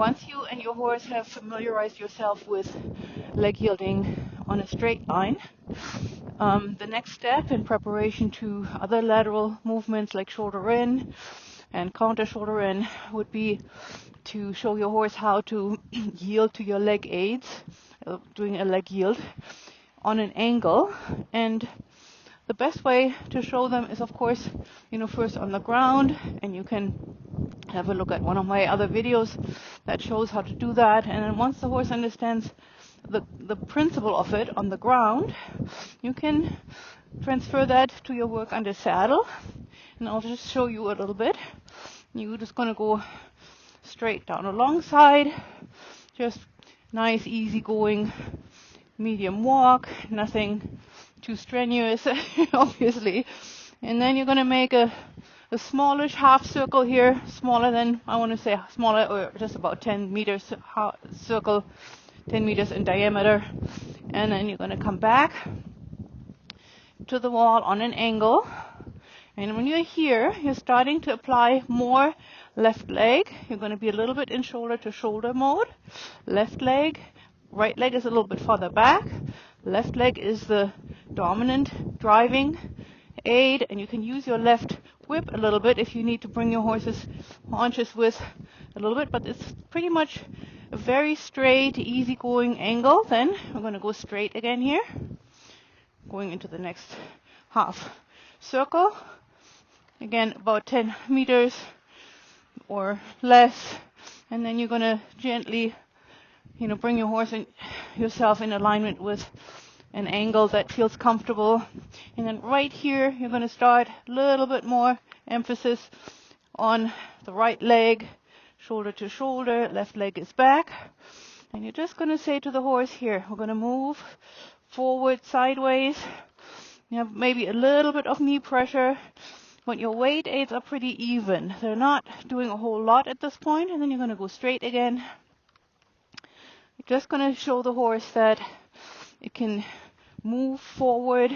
once you and your horse have familiarized yourself with leg yielding on a straight line, the next step in preparation to other lateral movements like shoulder in and counter shoulder in would be to show your horse how to yield to your leg aids, doing a leg yield on an angle. And the best way to show them is, of course, first on the ground, and you can have a look at one of my other videos that shows how to do that. And then once the horse understands the principle of it on the ground, you can transfer that to your work under saddle. And I'll just show you a little bit. You're just going to go straight down alongside, just nice, easy going, medium walk, nothing too strenuous, obviously. And then you're going to make a smallish half circle here, smaller than, I want to say smaller, or just about 10 meters circle, 10 meters in diameter. And then you're going to come back to the wall on an angle. And when you're here, you're starting to apply more left leg. You're going to be a little bit in shoulder to shoulder mode. Left leg, right leg is a little bit farther back. Left leg is the dominant driving aid, and you can use your left whip a little bit if you need to bring your horse's haunches with a little bit, but it's pretty much a very straight, easy going angle. Then we're going to go straight again here, going into the next half circle. Again, about 10 meters or less. And then you're going to gently, bring your horse and yourself in alignment with an angle that feels comfortable. And then right here, you're going to start a little bit more emphasis on the right leg, shoulder to shoulder, left leg is back. And you're just going to say to the horse here, we're going to move forward, sideways. You have maybe a little bit of knee pressure, but your weight aids are pretty even. They're not doing a whole lot at this point. And then you're going to go straight again. You're just going to show the horse that it can move forward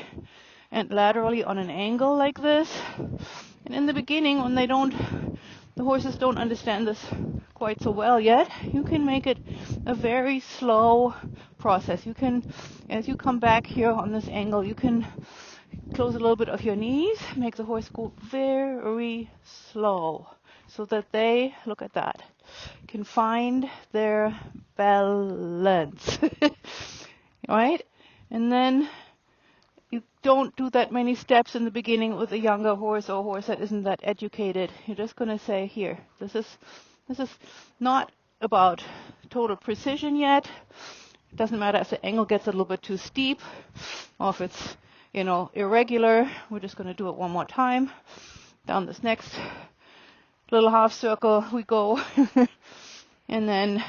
and laterally on an angle like this. And in the beginning, when the horses don't understand this quite so well yet, you can make it a very slow process. You can, as you come back here on this angle, you can close a little bit of your knees, make the horse go very slow so that they, look at that, can find their balance. Right? And then you don't do that many steps in the beginning with a younger horse or a horse that isn't that educated. You're just going to say, here, this is not about total precision yet. It doesn't matter if the angle gets a little bit too steep or if it's irregular. We're just going to do it one more time. Down this next little half circle we go. And then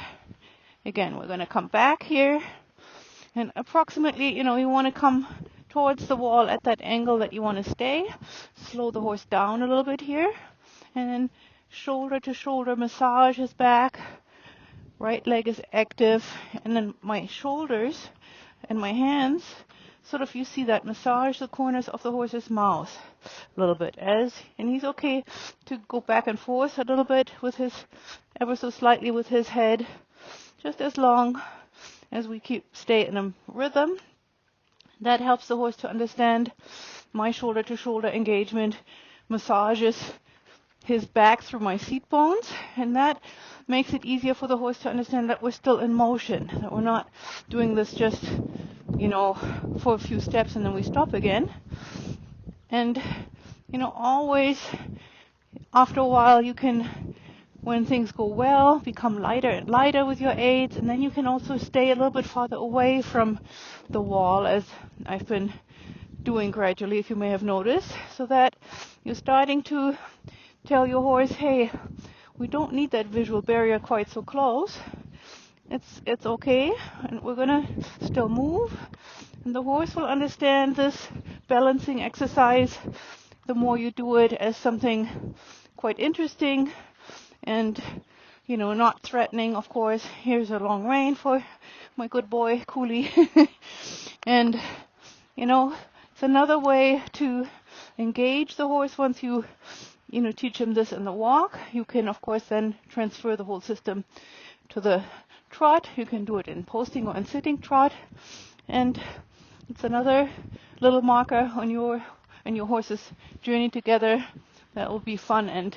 again, we're going to come back here. And approximately, you want to come towards the wall at that angle that you want to stay. Slow the horse down a little bit here. And then shoulder to shoulder massage his back. Right leg is active. And then my shoulders and my hands, sort of, you see that, massage the corners of the horse's mouth a little bit. And he's okay to go back and forth a little bit with ever so slightly with his head, just as long as we stay in a rhythm. That helps the horse to understand my shoulder to shoulder engagement, massages his back through my seat bones, and that makes it easier for the horse to understand that we're still in motion, that we're not doing this just for a few steps and then we stop again. And always after a while you can, when things go well, become lighter and lighter with your aids, and then you can also stay a little bit farther away from the wall, as I've been doing gradually, if you may have noticed, so that you're starting to tell your horse, hey, we don't need that visual barrier quite so close. It's okay, and we're going to still move, and the horse will understand this balancing exercise the more you do it as something quite interesting and, not threatening, of course. Here's a long rein for my good boy, Cooley. And, it's another way to engage the horse once you teach him this in the walk. You can, of course, then transfer the whole system to the trot. You can do it in posting or in sitting trot, and it's another little marker on your and your horse's journey together that will be fun and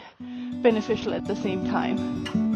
beneficial at the same time.